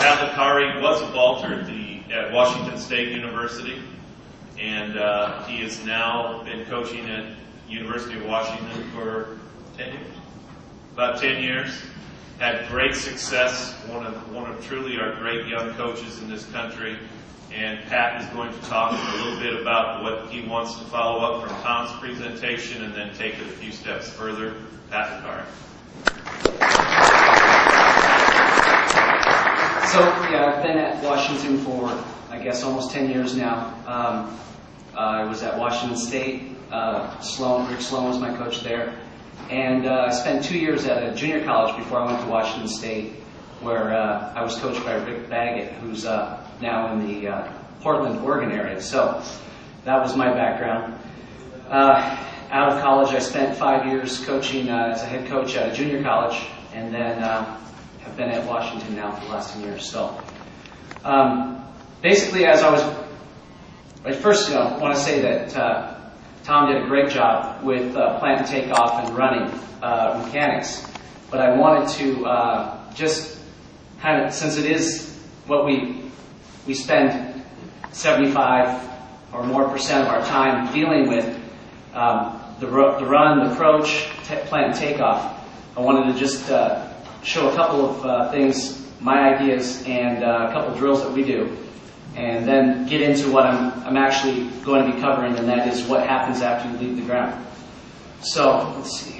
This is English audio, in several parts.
Pat Licari was a vaulter at Washington State University, and he has now been coaching at University of Washington for 10 years, about 10 years. Had great success, one of truly our great young coaches in this country. And Pat is going to talk a little bit about what he wants to follow up from Tom's presentation and then take it a few steps further. Pat Licari. So, yeah, I've been at Washington for, I guess, almost 10 years now. I was at Washington State. Rick Sloan was my coach there. And I spent 2 years at a junior college before I went to Washington State, where I was coached by Rick Baggett, who's now in the Portland, Oregon area. So that was my background. Out of college, I spent 5 years coaching as a head coach at a junior college, and then have been at Washington now for the last 10 years. So basically, I first want to say that Tom did a great job with plant and takeoff and running mechanics, but I wanted to just kind of, since it is what we spend 75 or more percent of our time dealing with, the run, the approach, plant and takeoff, I wanted to just show a couple of things, my ideas, and a couple of drills that we do, and then get into what I'm actually going to be covering, and that is what happens after you leave the ground. So, let's see.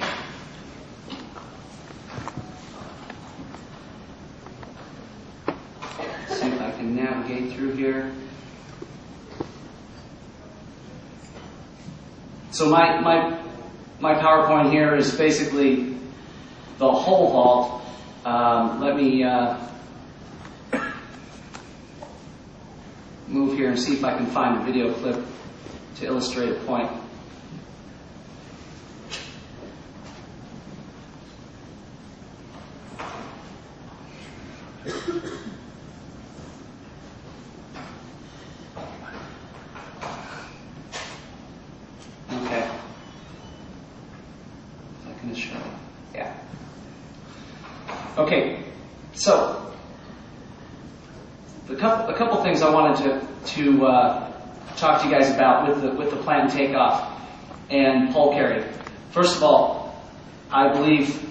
See if I can navigate through here. So my PowerPoint here is basically the whole vault. Let me move here and see if I can find a video clip to illustrate a point. Okay. Is that going to show? Yeah. Okay. So a couple things I wanted to talk to you guys about with the plant and takeoff and pole carry. First of all, I believe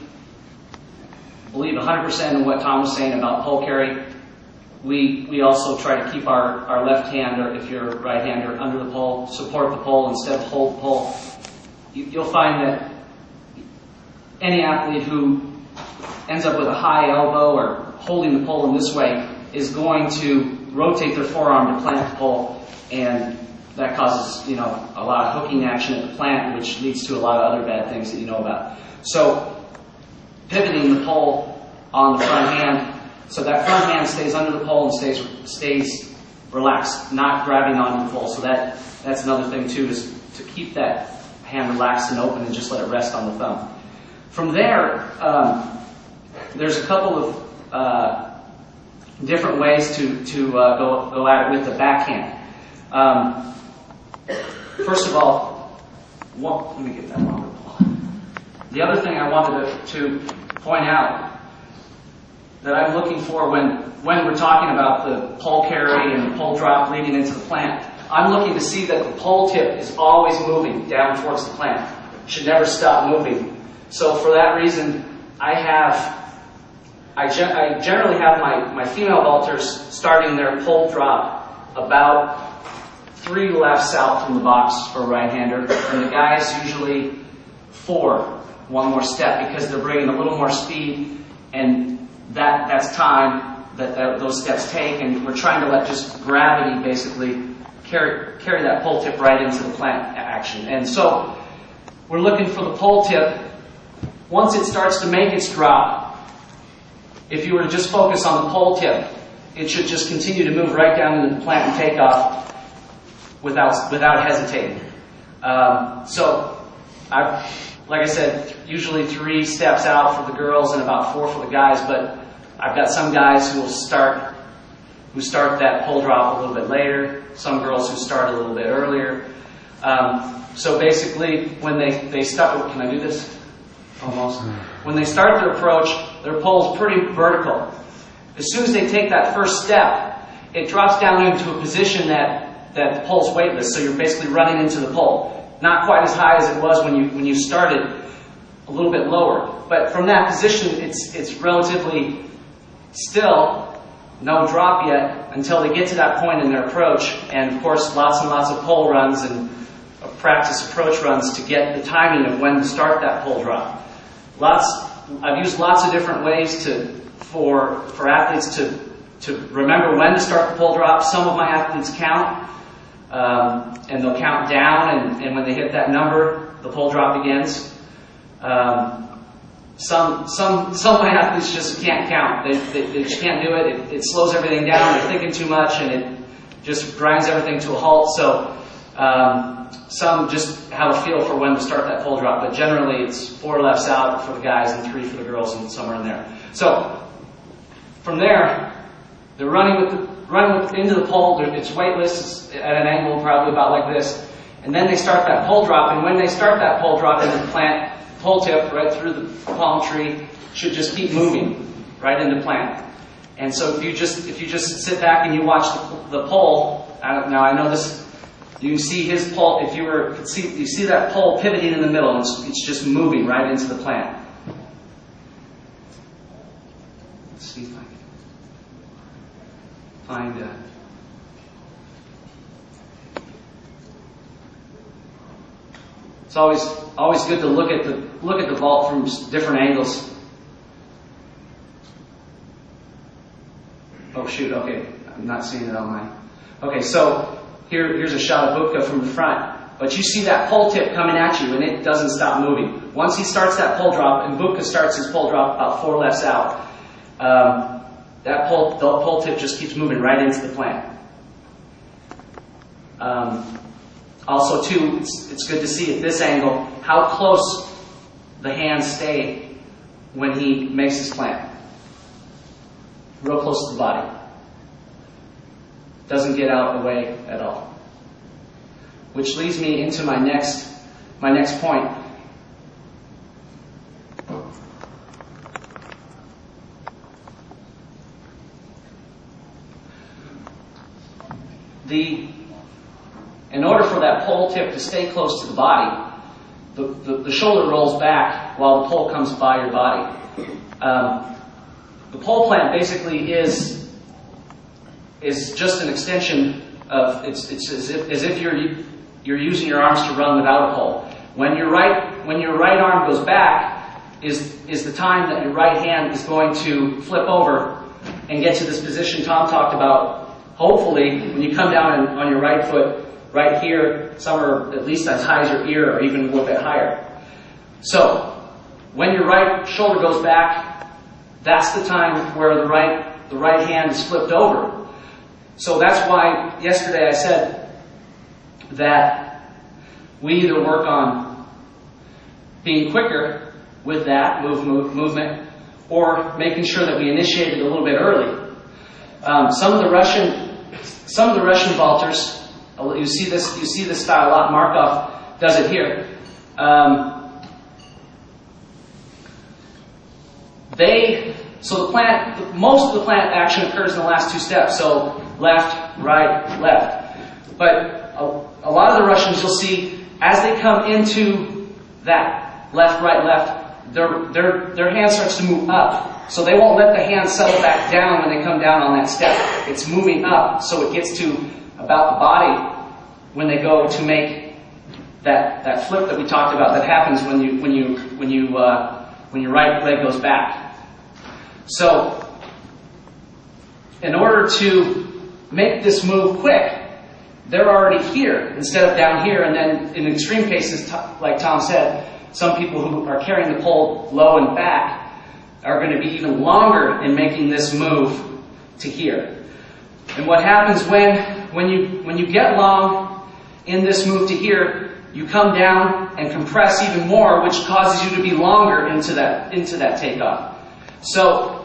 100% in what Tom was saying about pole carry. We also try to keep our left hand, or if you're a right-hander, under the pole, support the pole instead of hold the pole. You'll find that any athlete who ends up with a high elbow or holding the pole in this way is going to rotate their forearm to plant the pole, and that causes, a lot of hooking action at the plant, which leads to a lot of other bad things that you know about. So pivoting the pole on the front hand, so that front hand stays under the pole and stays relaxed, not grabbing onto the pole. So that's another thing too, is to keep that hand relaxed and open and just let it rest on the thumb. From there, there's a couple of different ways to go at it with the backhand. First of all, let me get that longer pole. The other thing I wanted to point out that I'm looking for when we're talking about the pole carry and the pole drop leading into the plant, I'm looking to see that the pole tip is always moving down towards the plant. It should never stop moving. So for that reason, I generally have my female vaulters starting their pole drop about 3 lefts out from the box for a right-hander, and the guys usually 4, one more step, because they're bringing a little more speed, and that's time that those steps take, and we're trying to let just gravity basically carry that pole tip right into the plant action. And so we're looking for the pole tip. Once it starts to make its drop, if you were to just focus on the pole tip, it should just continue to move right down into the plant and take off without hesitating. Like I said, usually 3 steps out for the girls and about 4 for the guys, but I've got some guys who start that pole drop a little bit later, some girls who start a little bit earlier. So basically, when they start, can I do this? Almost. When they start their approach, their pole's pretty vertical. As soon as they take that first step, it drops down into a position that the pole's weightless, so you're basically running into the pole. Not quite as high as it was when you started, a little bit lower. But from that position, it's relatively still, no drop yet, until they get to that point in their approach. And of course, lots and lots of pole runs and practice approach runs to get the timing of when to start that pole drop. I've used lots of different ways for athletes to remember when to start the pole drop. Some of my athletes count, and they'll count down, and when they hit that number, the pole drop begins. Some of my athletes just can't count. They just can't do it. It slows everything down. They're thinking too much, and it just grinds everything to a halt. So some just have a feel for when to start that pole drop, but generally it's 4 lefts out for the guys and 3 for the girls, and somewhere in there. So from there, they're running into the pole. It's weightless. It's at an angle probably about like this, and then they start that pole drop. And when they start that pole drop into the plant, pole tip right through the palm tree should just keep moving right into plant. And so if you just sit back and you watch the pole, now I know this. You can see his pole. If you see that pole pivoting in the middle, it's just moving right into the plant. Let's see if I can find that. It's always good to look at the vault from different angles. Oh shoot! Okay, I'm not seeing it on mine. Okay, so here's a shot of Bubka from the front, but you see that pole tip coming at you, and it doesn't stop moving. Once he starts that pole drop, and Bubka starts his pole drop about 4 lefts out, the pole tip just keeps moving right into the plant. Also, too, it's good to see at this angle how close the hands stay when he makes his plant. Real close to the body. Doesn't get out of the way at all. Which leads me into my next point. In order for that pole tip to stay close to the body, the shoulder rolls back while the pole comes by your body. The pole plant basically is just an extension of it's as if you're using your arms to run without a pole. When your right arm goes back is the time that your right hand is going to flip over and get to this position Tom talked about. Hopefully, when you come down on your right foot, right here, some are at least as high as your ear or even a little bit higher. So, when your right shoulder goes back, that's the time where the right hand is flipped over. So that's why yesterday I said that we either work on being quicker with that movement or making sure that we initiate it a little bit early. Some of the Russian vaulters, you see this style a lot. Markov does it here. Most of the plant action occurs in the last 2 steps. So left, right, left. But a lot of the Russians, you'll see, as they come into that left, right, left, their hand starts to move up. So they won't let the hand settle back down when they come down on that step. It's moving up, so it gets to about the body when they go to make that flip that we talked about that happens when your right leg goes back. So, in order to make this move quick, they're already here instead of down here. And then, in extreme cases, like Tom said, some people who are carrying the pole low and back are going to be even longer in making this move to here. And what happens when you get long in this move to here, you come down and compress even more, which causes you to be longer into that takeoff. So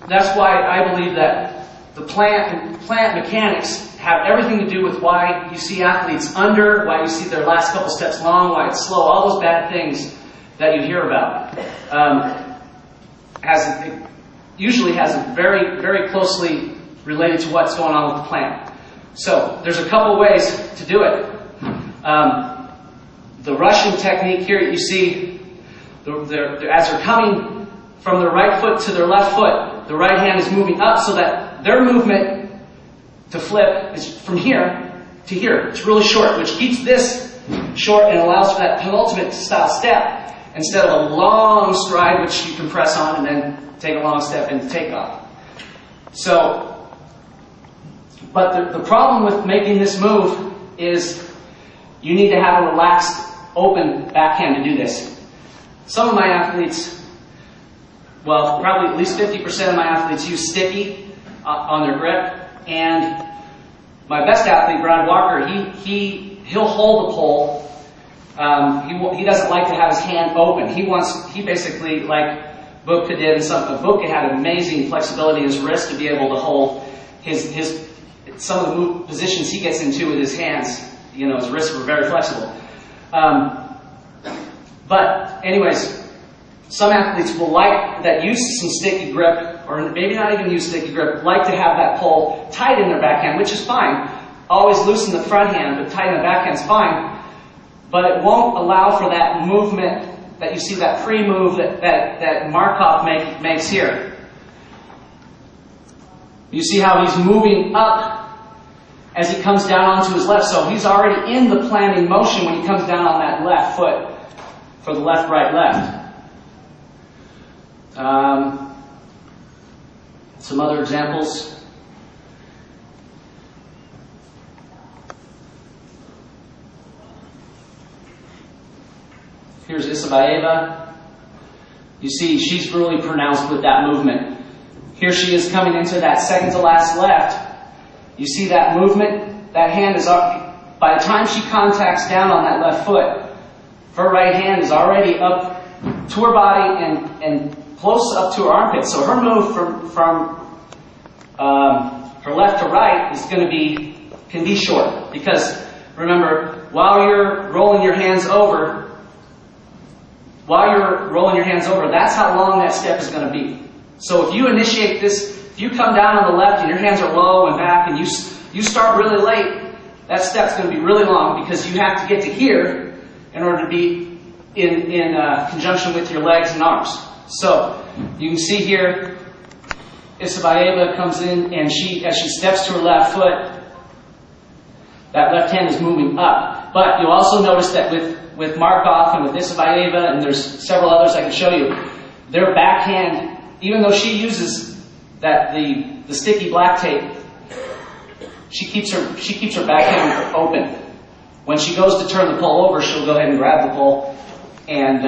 that's why I believe that the plant mechanics have everything to do with why you see athletes under, why you see their last couple steps long, why it's slow, all those bad things that you hear about. usually has very, very closely related to what's going on with the plant. So there's a couple ways to do it. The rushing technique here, you see, as they're coming from their right foot to their left foot, the right hand is moving up so that their movement to flip is from here to here. It's really short, which keeps this short and allows for that penultimate style step instead of a long stride, which you can press on and then take a long step and take off. So, but the problem with making this move is you need to have a relaxed, open backhand to do this. Some of my athletes, well, probably at least 50% of my athletes use sticky on their grip. And my best athlete, Brad Walker, he'll hold the pole. He doesn't like to have his hand open. He basically, like Bubka did, and Bubka had amazing flexibility in his wrist to be able to hold some of the move positions he gets into with his hands. You know, his wrists were very flexible. But anyways, some athletes will like that use some sticky grip, or maybe not even use sticky grip, like to have that pole tight in their backhand, which is fine. Always loosen the front hand, but tighten the backhand is fine. But it won't allow for that movement that you see, that pre-move that Markov makes here. You see how he's moving up as he comes down onto his left. So he's already in the planning motion when he comes down on that left foot for the left, right, left. Some other examples. Here's Isabaeva. You see, she's really pronounced with that movement. Here she is coming into that second to last left. You see that movement? That hand is up. By the time she contacts down on that left foot, her right hand is already up to her body and close up to her armpit. So her move from her left to right is can be short. Because remember, while you're rolling your hands over, that's how long that step is going to be. So if you initiate this, if you come down on the left and your hands are low and back and you start really late, that step's going to be really long because you have to get to here in order to be in conjunction with your legs and arms. So you can see here, Isabaeva comes in and as she steps to her left foot, that left hand is moving up. But you'll also notice that with Markov and with Isabaeva, and there's several others I can show you, their backhand, even though she uses the sticky black tape, she keeps her backhand open. When she goes to turn the pole over, she'll go ahead and grab the pole and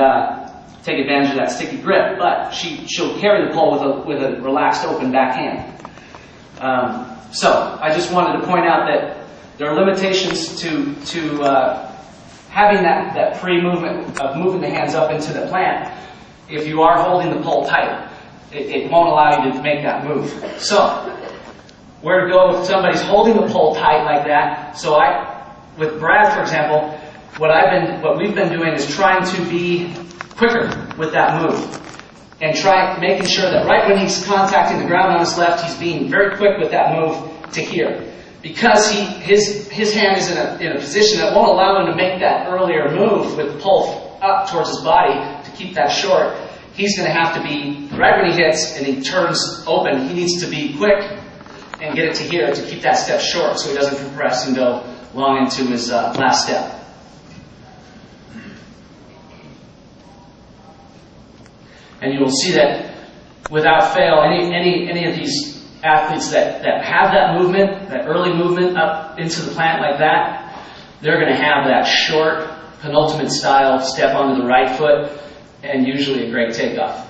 take advantage of that sticky grip. But she'll carry the pole with a relaxed, open backhand. So I just wanted to point out that there are limitations to having that pre-movement of moving the hands up into the plant. If you are holding the pole tight, it won't allow you to make that move. So where to go if somebody's holding the pole tight like that? So with Brad, for example, what we've been doing is trying to be quicker with that move and making sure that right when he's contacting the ground on his left, he's being very quick with that move to here. Because his hand is in a position that won't allow him to make that earlier move with the pole up towards his body to keep that short, he's going to have to be, right when he hits and he turns open, he needs to be quick and get it to here to keep that step short so he doesn't compress and go long into his last step. And you will see that without fail, any of these athletes that have that movement, that early movement up into the plant like that, they're going to have that short penultimate style step onto the right foot and usually a great takeoff.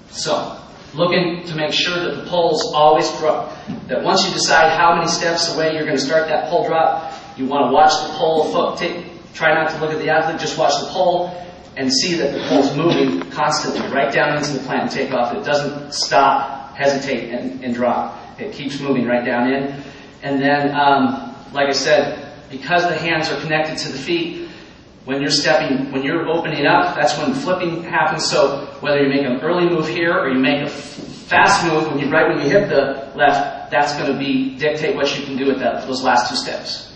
So, looking to make sure that the pole's always drop. That once you decide how many steps away you're going to start that pole drop, you want to watch the pole foot. Try not to look at the athlete, just watch the pole and see that the pole's moving constantly right down into the plant and take off. It doesn't stop, hesitate, and drop. It keeps moving right down in. And then, like I said, because the hands are connected to the feet, when you're stepping, when you're opening up, that's when flipping happens. So whether you make an early move here or you make a fast move, right when you hit the left, that's going to dictate what you can do with those last two steps.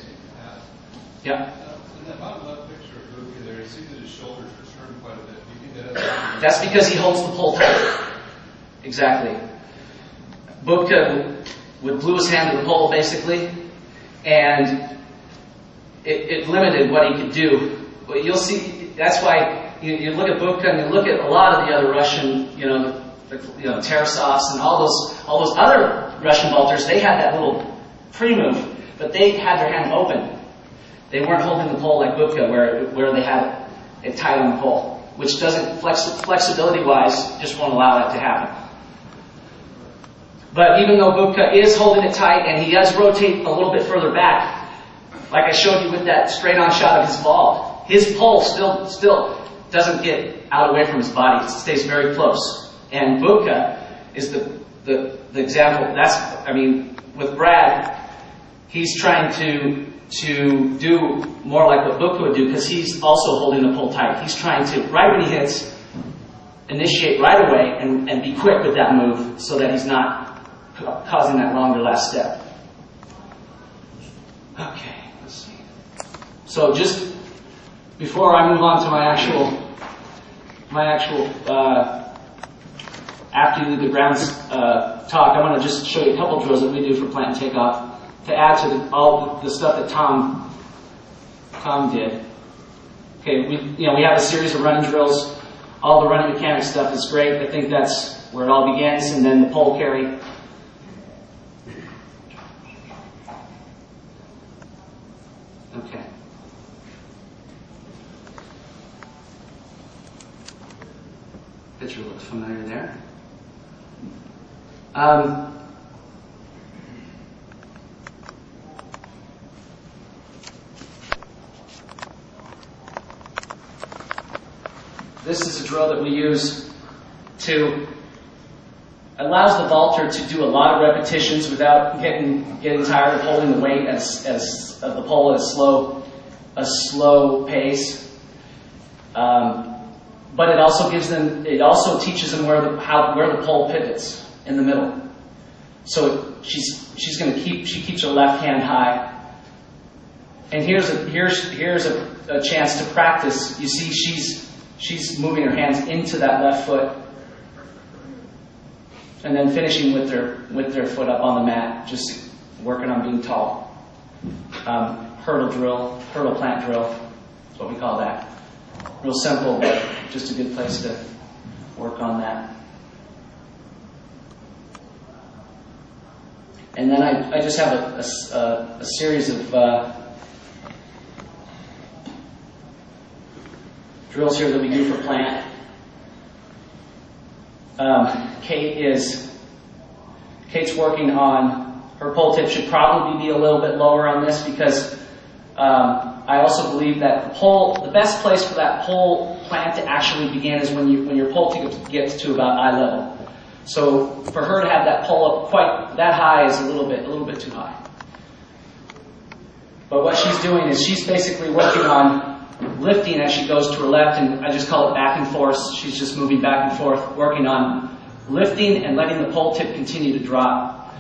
Yeah. In that bottom left picture of Luke there, you see that his shoulders are turned quite a bit. Do you think that's because he holds the pole tight. Exactly. Bubka would glue his hand to the pole, basically, and it limited what he could do. But you'll see, that's why you look at Bubka and you look at a lot of the other Russian, Tarasovs and all those other Russian vaulters, they had that little pre-move, but they had their hand open. They weren't holding the pole like Bubka, where they had it tight on the pole, which doesn't, flexibility-wise, just won't allow that to happen. But even though Bubka is holding it tight and he does rotate a little bit further back, like I showed you with that straight-on shot of his ball, his pole still doesn't get out away from his body. It stays very close. And Bubka is the example. With Brad, he's trying to do more like what Bubka would do because he's also holding the pole tight. He's trying to, right when he hits, initiate right away and be quick with that move so that he's not causing that longer last step. Okay, let's see. So just before I move on to my actual after you leave the grounds talk, I want to just show you a couple drills that we do for plant and takeoff to add to all the stuff that Tom did. Okay, we have a series of running drills. All the running mechanics stuff is great. I think that's where it all begins, and then the pole carry. Okay. Picture looks familiar there. This is a drill that we use allows the vaulter to do a lot of repetitions without getting tired of holding the weight of the pole at a slow pace. But it also teaches them where the pole pivots in the middle. So she keeps her left hand high. And here's a chance to practice. You see, she's moving her hands into that left foot, and then finishing with their foot up on the mat, just working on being tall. Hurdle plant drill, is what we call that. Real simple, but just a good place to work on that. And then I just have a series of drills here that we do for plant. Kate's working on, her pole tip should probably be a little bit lower on this because I also believe that the best place for that pole plant to actually begin is when your pole tip gets to about eye level. So for her to have that pole up quite that high is a little bit too high. But what she's doing is she's basically working on lifting as she goes to her left, and I just call it back and forth. She's just moving back and forth, working on lifting and letting the pole tip continue to drop.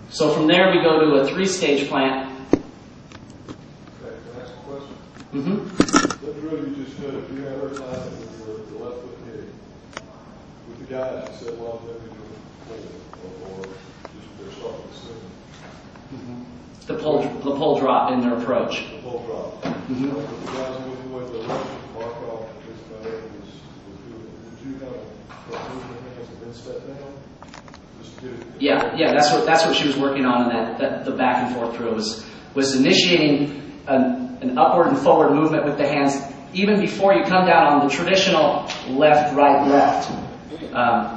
So from there we go to a 3-stage plant. Okay, can I ask a question? Mm-hmm. That drill you just showed, if you had her class with the left foot hitting, with the guys, you said a lot of them or just they're starting to swing. Mm-hmm. The pole drop in their approach. The pole drop. Mm-hmm. With the guys moving with the left, Markov, was doing, did you have a moving hands and then step down? Just do it. Yeah, that's what she was working on in the back and forth drill was initiating an upward and forward movement with the hands even before you come down on the traditional left, right, left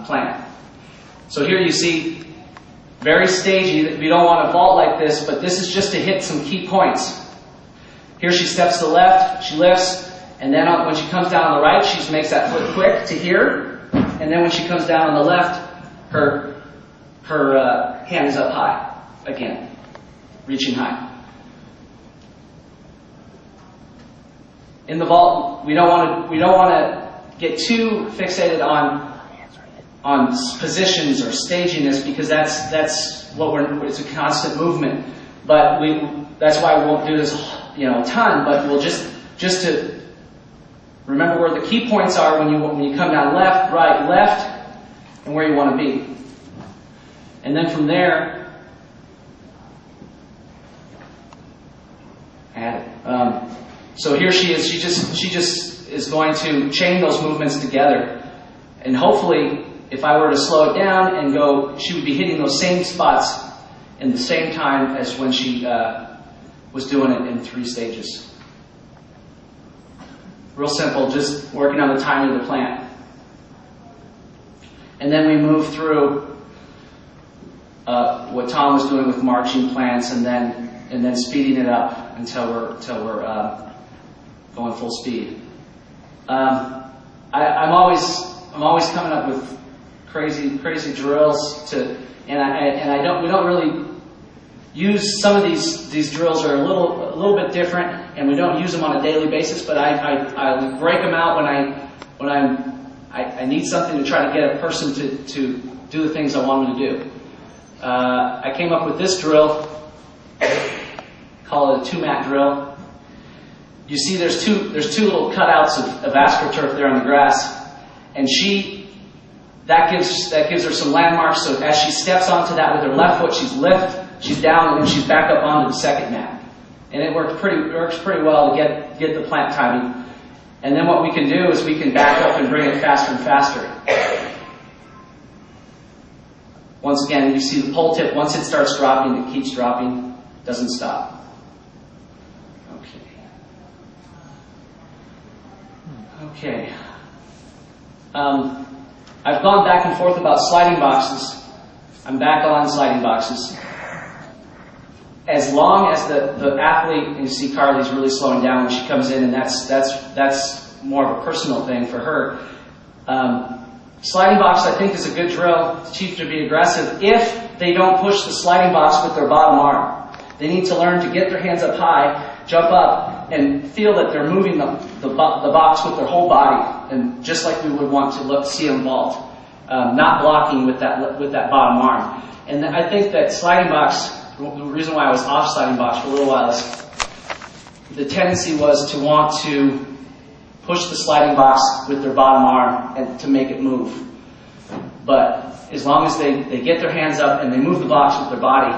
plant. So here you see very stagey. We don't want to vault like this, but this is just to hit some key points. Here she steps to the left, she lifts, and then when she comes down on the right, she makes that foot quick to here, and then when she comes down on the left, her hand is up high again, reaching high. in the vault, we don't want to get too fixated on positions or staginess, because that's what it's a constant movement. But that's why we won't do this, a ton. But we'll just to remember where the key points are when you come down left, right, left, and where you want to be. And then from there, add it. So here she is. She just is going to chain those movements together, and hopefully, if I were to slow it down and go, she would be hitting those same spots in the same time as when she was doing it in 3 stages. Real simple, just working on the timing of the plant. And then we move through what Tom was doing with marching plants, and then speeding it up until we're going full speed. I'm always coming up with crazy drills we don't really use some of these drills are a little bit different, and we don't use them on a daily basis. But I break them out when I need something to try to get a person to do the things I want them to do. I came up with this drill, call it a 2-mat drill. You see, there's two little cutouts of AstroTurf there on the grass, and that gives her some landmarks. So as she steps onto that with her left foot, she's down, and then she's back up onto the second mat, and it works pretty well to get the plant timing. And then what we can do is we can back up and bring it faster and faster. Once again, you see the pole tip. Once it starts dropping, it keeps dropping, doesn't stop. Okay. I've gone back and forth about sliding boxes. I'm back on sliding boxes. As long as the athlete, and you see Carly's really slowing down when she comes in, and that's more of a personal thing for her. Sliding box, I think, is a good drill to teach to be aggressive if they don't push the sliding box with their bottom arm. They need to learn to get their hands up high, jump up, and feel that they're moving the box with their whole body, and just like we would want to see them vault, not blocking with that bottom arm. And I think that sliding box, the reason why I was off sliding box for a little while is the tendency was to want to push the sliding box with their bottom arm and to make it move. But as long as they get their hands up and they move the box with their body,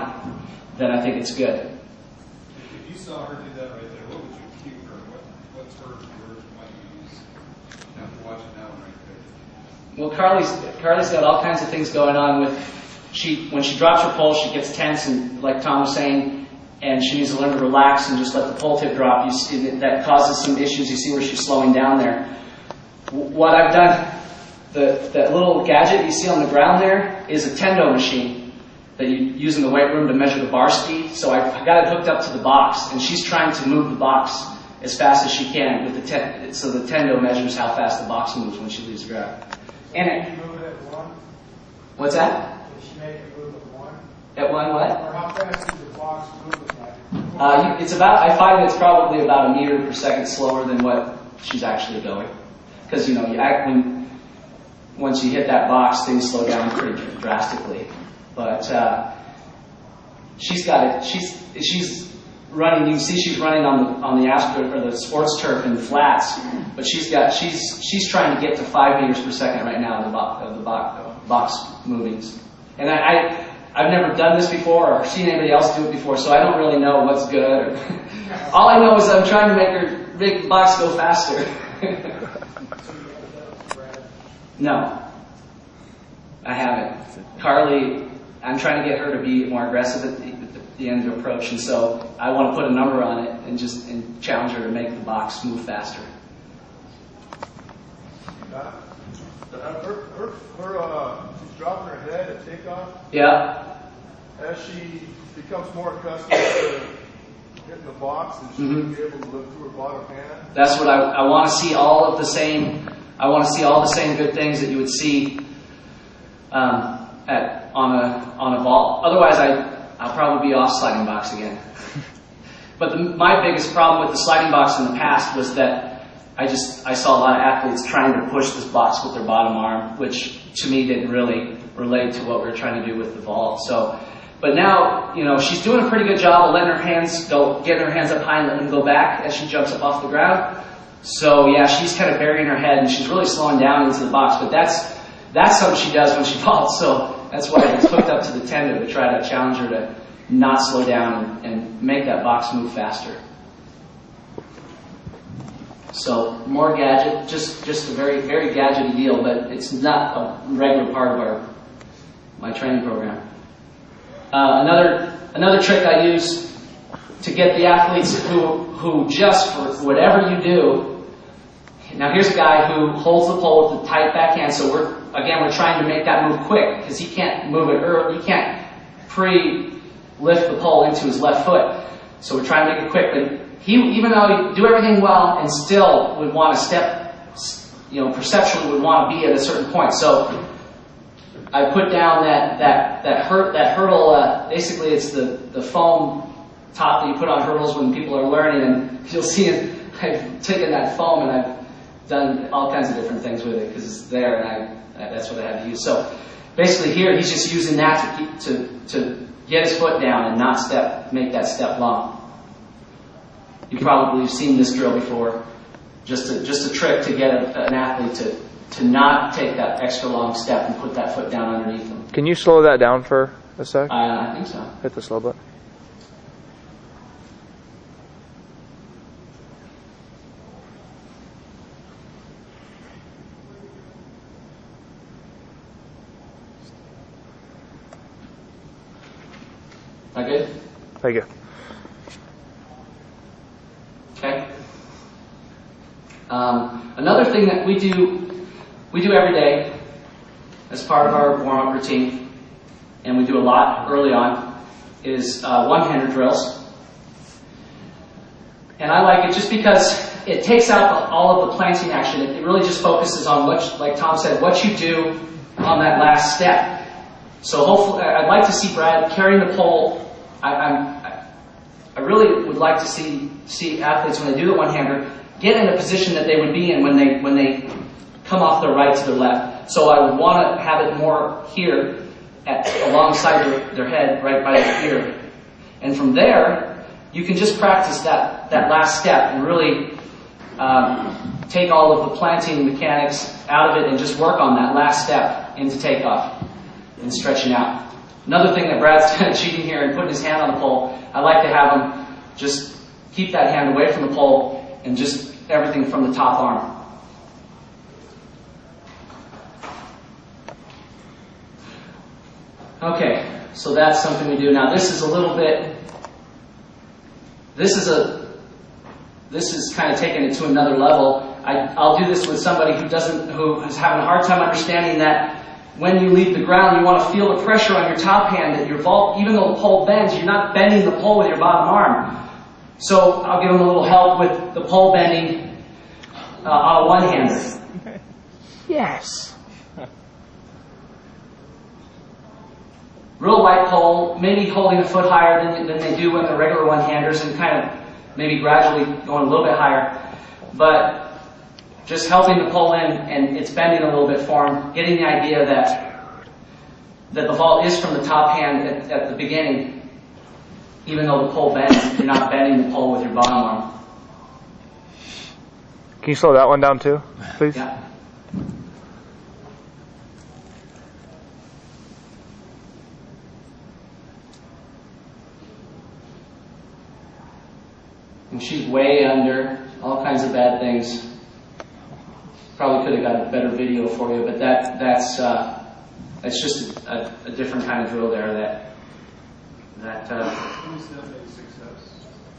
then I think it's good. If you saw her do that right there, what would you cue her? What's her word might you use after watching that one right there? Well, Carly's got all kinds of things going on with when she drops her pole, she gets tense, and like Tom was saying, and she needs to learn to relax and just let the pole tip drop. You see that causes some issues. You see where she's slowing down there. What I've done, that little gadget you see on the ground there is a tendo machine that you use in the weight room to measure the bar speed. So I've got it hooked up to the box, and she's trying to move the box as fast as she can with so the tendo measures how fast the box moves when she leaves the ground. And Move it at 1? What's that? Did she make it move at 1? At 1 what? Or how fast does the box move at that? I find it's probably about a meter per second slower than what she's actually going. Because, once you hit that box, things slow down pretty drastically. But she's got it. She's running. You can see she's running on the asphalt or the sports turf in the flats. But she's trying to get to 5 meters per second right now of the box movings. And I've never done this before or seen anybody else do it before, so I don't really know what's good. All I know is I'm trying to make the box go faster. No, I haven't. Carly, I'm trying to get her to be more aggressive at the end of the approach, and so I want to put a number on it and challenge her to make the box move faster. She's dropping her head at takeoff. Yeah. As she becomes more accustomed to hitting the box, and she'll be able to lift through her bottom hand. That's what I want to see. All the same good things that you would see on a vault. Otherwise, I'll probably be off sliding box again. But my biggest problem with the sliding box in the past was that I saw a lot of athletes trying to push this box with their bottom arm, which to me didn't really relate to what we were trying to do with the vault. So, but now, you know, she's doing a pretty good job of letting her hands go, getting her hands up high and letting them go back as she jumps up off the ground. So yeah, she's kind of burying her head and she's really slowing down into the box, but that's something she does when she vaults, so that's why it's hooked up to the tender to try to challenge her to not slow down and make that box move faster. So more gadget, just a very, very gadgety deal, but it's not a regular part of my training program. Another trick I use to get the athletes who just, for whatever you do, now here's a guy who holds the pole with the tight backhand, so we're trying to make that move quick, because he can't move it early, he can't pre-lift the pole into his left foot. So we're trying to make it quick, but he, even though he do everything well and still would want to step, you know, perceptually would want to be at a certain point. So I put down that hurdle, basically it's the foam top that you put on hurdles when people are learning, and you'll see I've taken that foam and I've done all kinds of different things with it because it's there, and that's what I had to use. So basically here he's just using that to get his foot down and not make that step long. You probably have seen this drill before. Just a trick to get an athlete to not take that extra long step and put that foot down underneath them. Can you slow that down for a sec? I think so. Hit the slow button. That good? Thank you. Okay. Another thing that we do every day as part of our warm-up routine, and we do a lot early on, is one-hander drills. And I like it just because it takes out all of the planting action. It really just focuses on like Tom said, what you do on that last step. So hopefully, I'd like to see Brad carrying the pole. I really would like to see athletes, when they do the one-hander, get in a position that they would be in when they come off their right to their left. So I would want to have it more here, alongside their head, right by their ear. And from there, you can just practice that last step and really take all of the planting mechanics out of it and just work on that last step into takeoff and stretching out. Another thing that Brad's kind of cheating here and putting his hand on the pole, I like to have him just keep that hand away from the pole and just everything from the top arm. Okay, so that's something we do. Now this is a little bit, this is kind of taking it to another level. I'll do this with somebody who is having a hard time understanding that when you leave the ground, you want to feel the pressure on your top hand, that your vault, even though the pole bends, you're not bending the pole with your bottom arm. So I'll give them a little help with the pole bending on a one-hander. Yes. Real light pole, maybe holding a foot higher than they do when they're regular one-handers, and kind of maybe gradually going a little bit higher. But just helping the pole in, and it's bending a little bit for them, getting the idea that the vault is from the top hand at the beginning. Even though the pole bends, you're not bending the pole with your bottom arm. Can you slow that one down too, please? Yeah. And she's way under, all kinds of bad things. Probably could have got a better video for you, but that's just a different kind of drill there.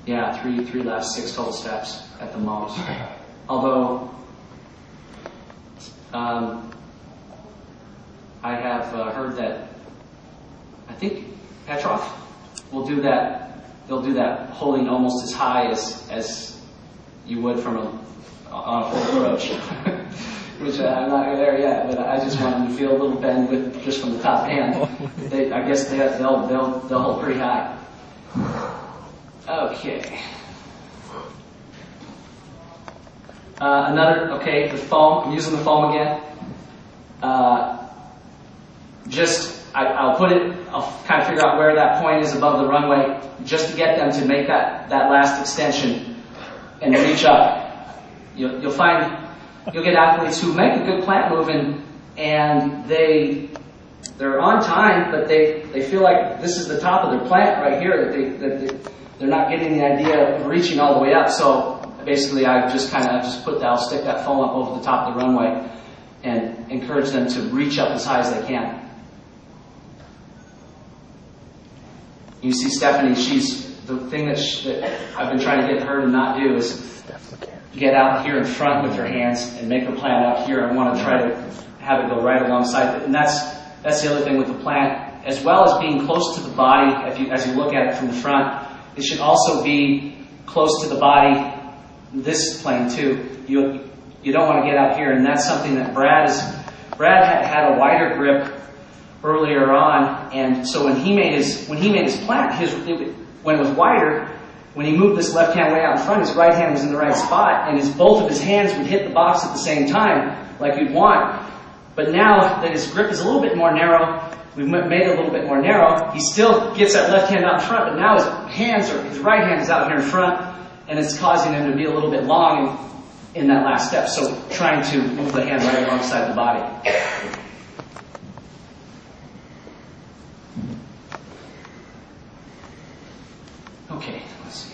Yeah, three left, 6 total steps at the most. Although I have heard that I think Petrov will do that. They'll do that holding almost as high as you would on a full approach, which I'm not there yet. But I just want them to feel a little bend just from the top hand. I guess they'll hold pretty high. Okay. Okay, the foam. I'm using the foam again. I'll put it, I'll kind of figure out where that point is above the runway just to get them to make that last extension and reach up. You'll find, you'll get athletes who make a good plant move and they're on time, but they feel like this is the top of their plant right here, that they're not getting the idea of reaching all the way up. So basically I'll stick that foam up over the top of the runway and encourage them to reach up as high as they can. You see Stephanie, the thing that I've been trying to get her to not do is get out here in front with her hands and make her plant out here. I want to try to have it go right alongside it. And that's the other thing with the plant. As well as being close to the body, as you look at it from the front, it should also be close to the body, this plane too. You don't want to get out here, and that's something that Brad had a wider grip earlier on, and so when he made his plant, when it was wider, when he moved this left hand way out in front, his right hand was in the right spot, and both of his hands would hit the box at the same time, like you'd want. But now that his grip is a little bit more narrow, we've made it a little bit more narrow, he still gets that left hand out in front, but now his right hand is out here in front, and it's causing him to be a little bit long in that last step. So trying to move the hand right alongside the body. Okay, let's see.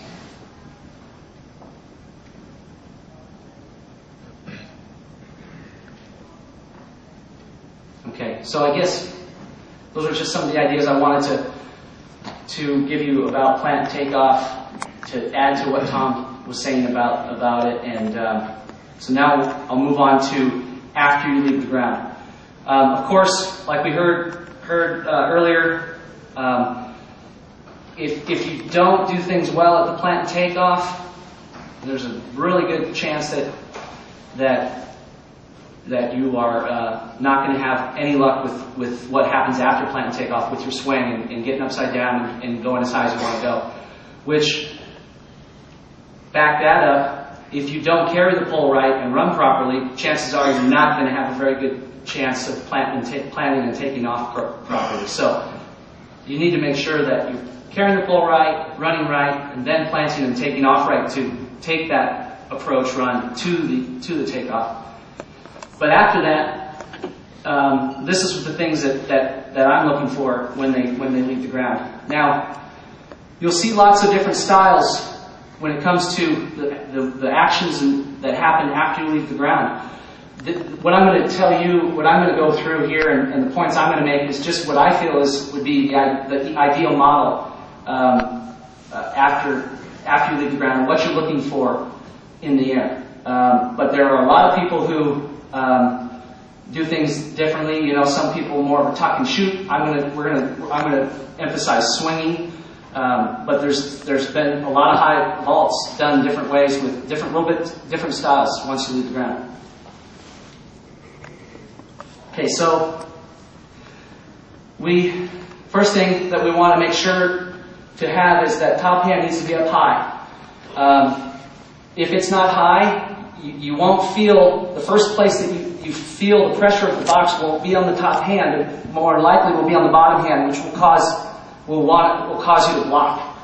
Okay, so I guess those are just some of the ideas I wanted to give you about plant takeoff, to add to what Tom was saying about it, and so now I'll move on to after you leave the ground. Of course, like we heard earlier, if you don't do things well at the plant takeoff, there's a really good chance that you are not going to have any luck with what happens after plant and takeoff with your swing and getting upside down and going as high as you want to go. Which, back that up, if you don't carry the pole right and run properly, chances are you're not going to have a very good chance of planting and taking off properly. So you need to make sure that you're carrying the pole right, running right, and then planting and taking off right to take that approach run to the takeoff. But after that, this is the things that I'm looking for when they leave the ground. Now, you'll see lots of different styles when it comes to the actions that happen after you leave the ground. What I'm going to tell you, what I'm going to go through here, and the points I'm going to make is just what I feel would be the ideal model after you leave the ground, and what you're looking for in the air. But there are a lot of people who do things differently. You know, some people more of a tuck and shoot. I'm going to emphasize swinging. But there's been a lot of high vaults done different ways with little bit different styles once you leave the ground. Okay, so first thing that we want to make sure to have is that top hand needs to be up high. If it's not high, you won't feel, the first place that you feel the pressure of the box won't be on the top hand, it more likely will be on the bottom hand, which will cause you to block.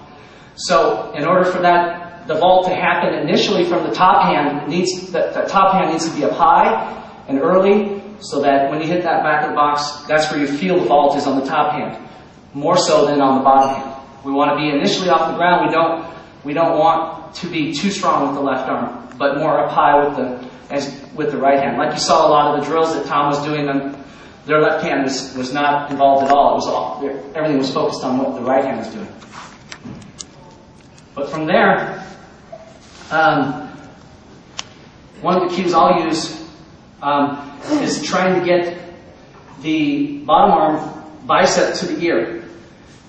So in order for the vault to happen initially from the top hand, that top hand needs to be up high and early, so that when you hit that back of the box, that's where you feel the vault is on the top hand, more so than on the bottom hand. We want to be initially off the ground. We don't want to be too strong with the left arm, but more up high with the right hand. Like you saw a lot of the drills that Tom was doing, their left hand was not involved at all. Everything was focused on what the right hand was doing. But from there, one of the cues I'll use is trying to get the bottom arm bicep to the ear,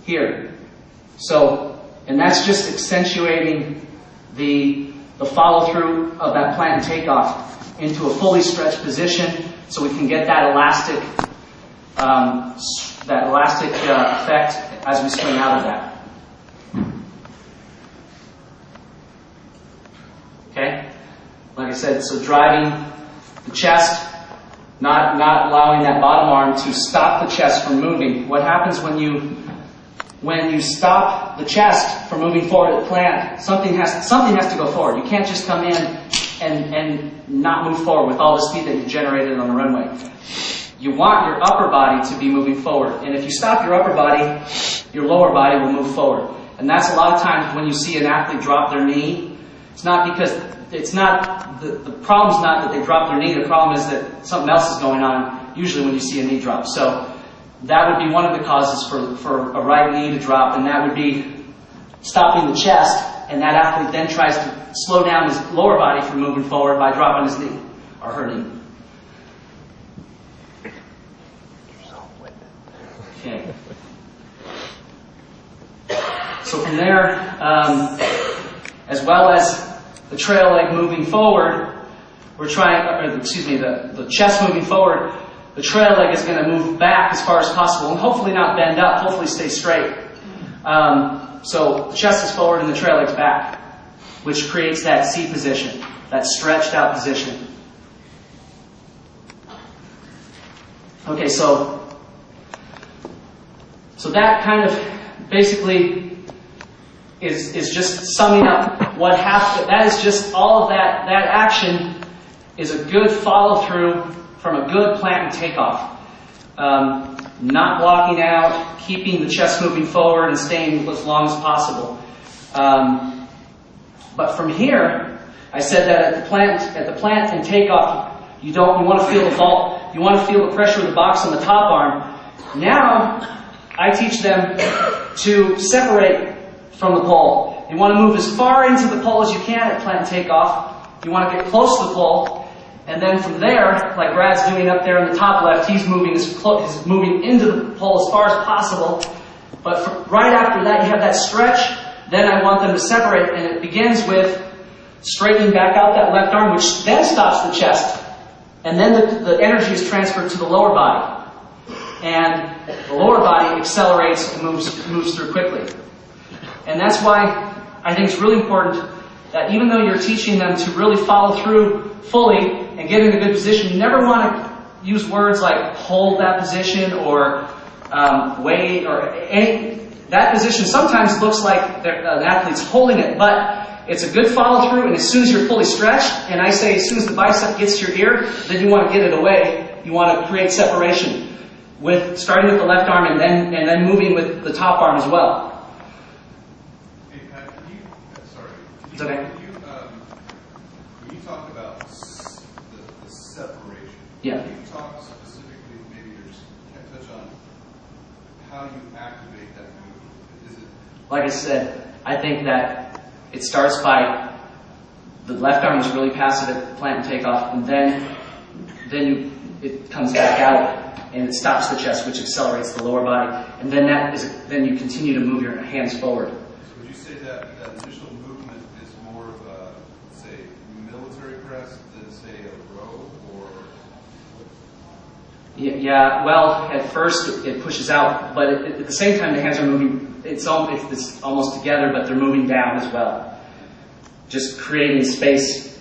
here. So, and that's just accentuating the follow-through of that plant and takeoff into a fully stretched position, so we can get that elastic effect as we swing out of that. Okay? Like I I said, so driving the chest, not allowing that bottom arm to stop the chest from moving. What happens when you stop the chest from moving forward at plant? Something has to go forward. You can't just come in and not move forward with all the speed that you generated on the runway. You want your upper body to be moving forward. And if you stop your upper body, your lower body will move forward. And that's a lot of times when you see an athlete drop their knee. It's not because, the problem's not that they drop their knee. The problem is that something else is going on, usually when you see a knee drop. So that would be one of the causes for a right knee to drop, and that would be stopping the chest, and that athlete then tries to slow down his lower body from moving forward by dropping his knee, or her knee. Okay. So from there, as well as the trail leg moving forward, we're trying, the chest moving forward, the trail leg is going to move back as far as possible, and hopefully not bend up, hopefully stay straight. So the chest is forward and the trail leg's back, which creates that C position, that stretched out position. Okay, so that kind of basically is just summing up what happened. That is just all of that. That action is a good follow through from a good plant and takeoff. Not blocking out, keeping the chest moving forward and staying as long as possible. But from here, I said that at the plant and takeoff, you want to feel the vault, you want to feel the pressure of the box on the top arm. Now, I teach them to separate from the pole. You want to move as far into the pole as you can at plant and takeoff. You want to get close to the pole, and then from there, like Brad's doing up there in the top left, he's moving into the pole as far as possible. But right after that, you have that stretch. Then I want them to separate, and it begins with straightening back out that left arm, which then stops the chest, and then the energy is transferred to the lower body. And the lower body accelerates and moves through quickly. And that's why I think it's really important that even though you're teaching them to really follow through fully and get in a good position, you never want to use words like hold that position or wait or any. That position sometimes looks like an athlete's holding it, but it's a good follow through, and as soon as you're fully stretched, and I say as soon as the bicep gets to your ear, then you want to get it away. You want to create separation. Starting with the left arm and then moving with the top arm as well. Hey Pat, It's okay. When you talk about the separation, Yeah. can you talk specifically, maybe you just can't touch on how you activate that movement? Is it Like I said, I think that it starts by the left arm is really passive at plant and takeoff, and then it comes back out. And it stops the chest, which accelerates the lower body. And then you continue to move your hands forward. So would you say that initial movement is more of a, say, military press than, say, a row, or? Yeah, well, at first it pushes out, but at the same time the hands are moving, it's almost together, but they're moving down as well. Just creating space.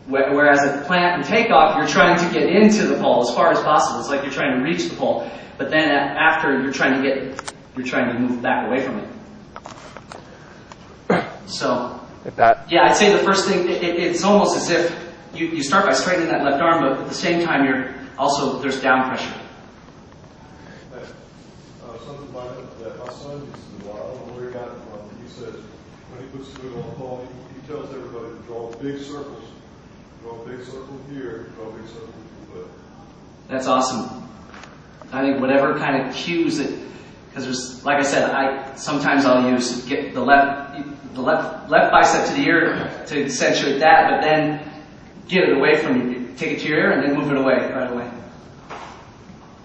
Whereas at plant and takeoff, you're trying to get into the pole as far as possible. It's like you're trying to reach the pole. But then after, you're trying to move back away from it. So, yeah, I'd say the first thing, it's almost as if you start by straightening that left arm, but at the same time, there's down pressure. Something that my son used to do, I don't know where he got it from. He says when he puts food on the pole, he tells everybody to draw big circles. Draw a big circle here, draw a big circle with your foot. That's awesome. I think whatever kind of cues it, because there's, like I said, sometimes I'll get the left bicep to the ear to accentuate that, but then get it away from you. Take it to your ear and then move it away right away.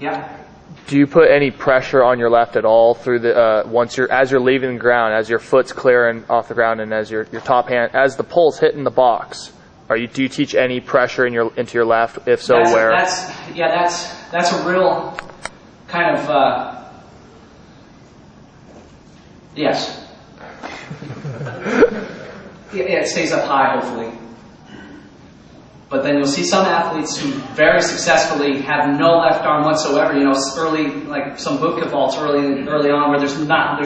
Yeah. Do you put any pressure on your left at all through the as you're leaving the ground, as your foot's clearing off the ground, and as your top hand, as the pole's hitting the box? Do you teach any pressure into your left? If so, where? That's a real kind of yes. Yeah, it stays up high, hopefully. But then you'll see some athletes who very successfully have no left arm whatsoever. You know, early, like some Bukka vaults early on, where there's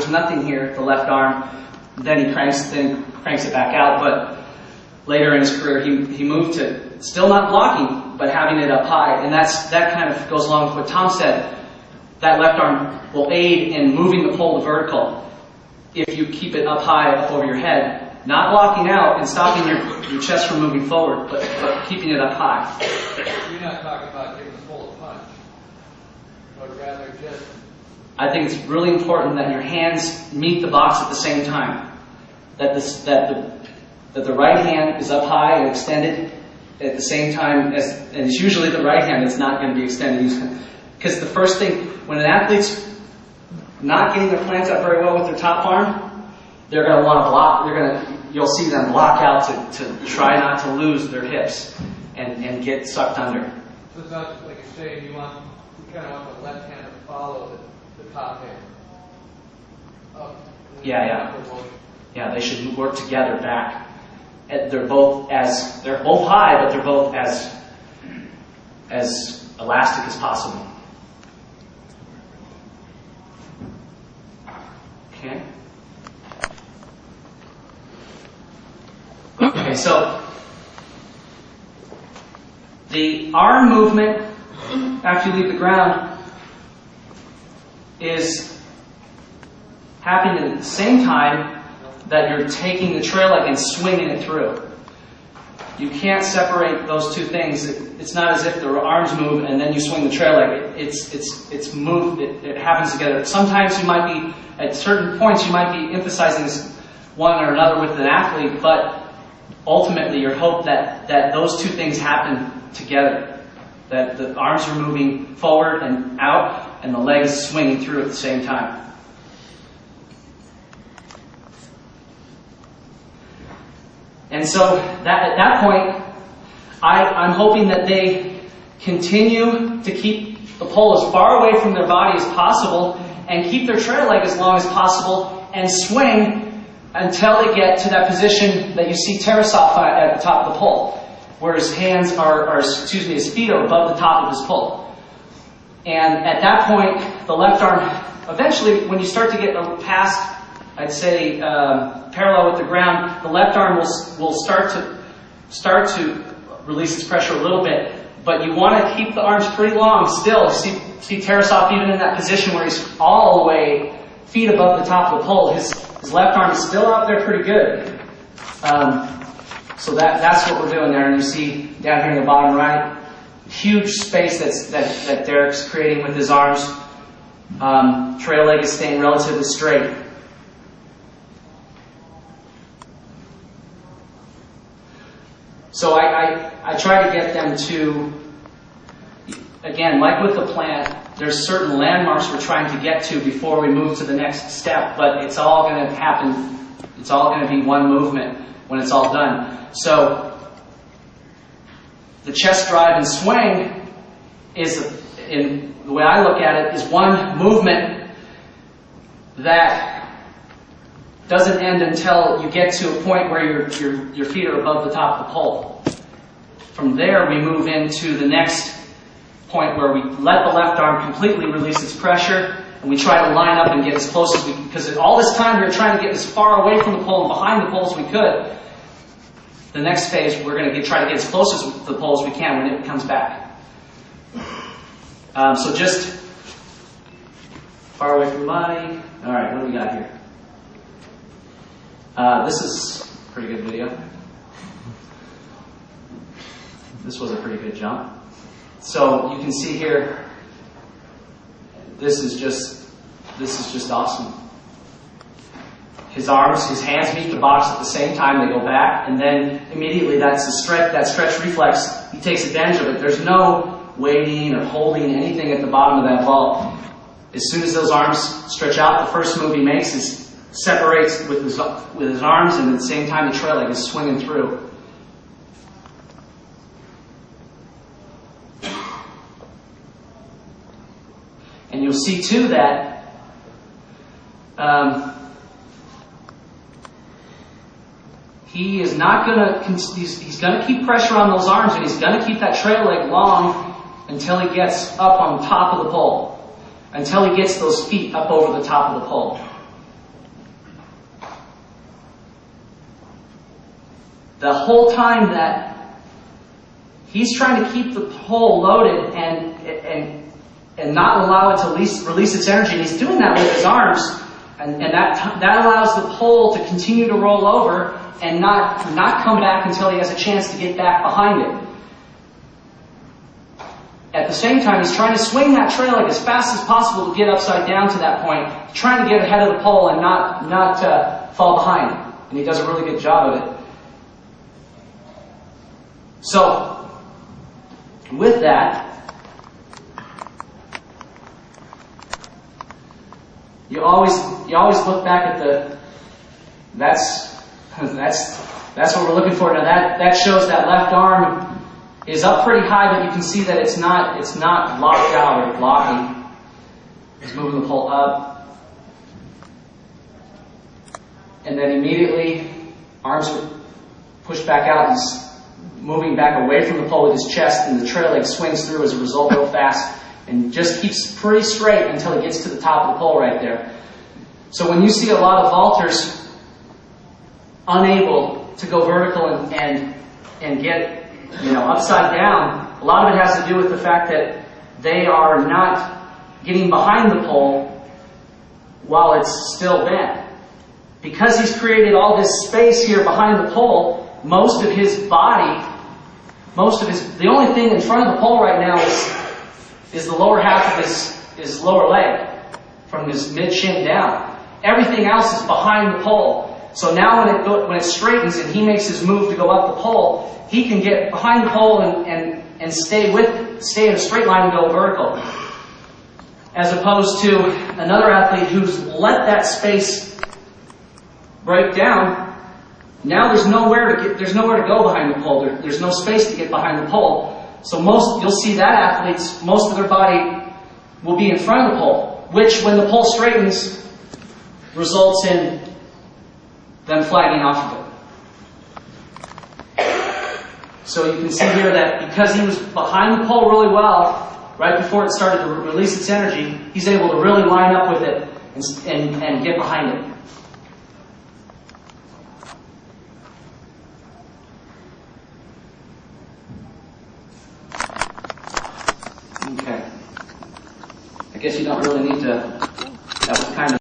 nothing here, the left arm. Then he cranks it back out. But later in his career, he moved to still not blocking, but having it up high, and that kind of goes along with what Tom said. That left arm will aid in moving the pole to vertical if you keep it up high, up over your head, not blocking out and stopping your chest from moving forward, but keeping it up high. You're not talking about giving the pole a punch, but rather just... I think it's really important that your hands meet the box at the same time. That the right hand is up high and extended at the same time as, and it's usually the right hand that's not going to be extended. Because the first thing, when an athlete's not getting their plants up very well with their top arm, they're going to want to block. You'll see them block out to try not to lose their hips and get sucked under. So it's not like you're saying you kind of want the left hand to follow the top hand. Yeah, they should work together back. They're both high, but they're both as elastic as possible. Okay. Okay, so the arm movement after you leave the ground is happening at the same time that you're taking the trail leg and swinging it through. You can't separate those two things. It's not as if the arms move and then you swing the trail leg. It's moved. It happens together. Sometimes you might be, at certain points, you might be emphasizing this one or another with an athlete, but ultimately your hope that those two things happen together. That the arms are moving forward and out and the leg is swinging through at the same time. And so at that point, I'm hoping that they continue to keep the pole as far away from their body as possible and keep their trail leg as long as possible and swing until they get to that position that you see Tarasov at the top of the pole, where his hands his feet are above the top of his pole. And at that point, the left arm, eventually, when you start to get past, I'd say, parallel with the ground, the left arm will start to release its pressure a little bit, but you want to keep the arms pretty long still. See Tarasov even in that position where he's all the way feet above the top of the pole. His left arm is still out there pretty good. So that's what we're doing there. And you see down here in the bottom right, huge space that Derek's creating with his arms. Trail leg is staying relatively straight. So I try to get them to, again, like with the plant, there's certain landmarks we're trying to get to before we move to the next step, but it's all going to happen, it's all going to be one movement when it's all done. So the chest drive and swing is, in the way I look at it, is one movement that doesn't end until you get to a point where your feet are above the top of the pole. From there, we move into the next point where we let the left arm completely release its pressure, and we try to line up and get as close as we can, because all this time we were trying to get as far away from the pole and behind the pole as we could. The next phase, we're going to try to get as close to the pole as we can when it comes back. So just far away from the body. All right, what do we got here? This is a pretty good video. This was a pretty good jump. So you can see here, this is just awesome. His hands meet the box at the same time, they go back, and then immediately that stretch reflex, he takes advantage of it. There's no waiting or holding anything at the bottom of that vault. As soon as those arms stretch out, the first move he makes is separates with his arms, and at the same time the trail leg is swinging through. And you'll see too that he is not going to, he's going to keep pressure on those arms, and he's going to keep that trail leg long until he gets up on top of the pole, until he gets those feet up over the top of the pole. The whole time that he's trying to keep the pole loaded and not allow it to release its energy, and he's doing that with his arms, and that allows the pole to continue to roll over and not come back until he has a chance to get back behind it. At the same time, he's trying to swing that trail leg as fast as possible to get upside down to that point, trying to get ahead of the pole and not fall behind. And he does a really good job of it. So, with that, you always look back at that's what we're looking for. Now that shows that left arm is up pretty high, but you can see that it's not locked out or blocking. He's moving the pole up, and then immediately arms are pushed back out. He's moving back away from the pole with his chest, and the trail leg swings through as a result real fast, and just keeps pretty straight until he gets to the top of the pole right there. So when you see a lot of vaulters unable to go vertical and get upside down, a lot of it has to do with the fact that they are not getting behind the pole while it's still bent. Because he's created all this space here behind the pole, most of his body, the only thing in front of the pole right now is the lower half of his lower leg, from his mid-shin down. Everything else is behind the pole. So now when it straightens and he makes his move to go up the pole, he can get behind the pole and stay in a straight line and go vertical. As opposed to another athlete who's let that space break down. Now there's nowhere to go behind the pole. There's no space to get behind the pole. So you'll see that athletes, most of their body will be in front of the pole, which when the pole straightens results in them flagging off of it. So you can see here that because he was behind the pole really well, right before it started to release its energy, he's able to really line up with it and get behind it. Okay. I guess you don't really need to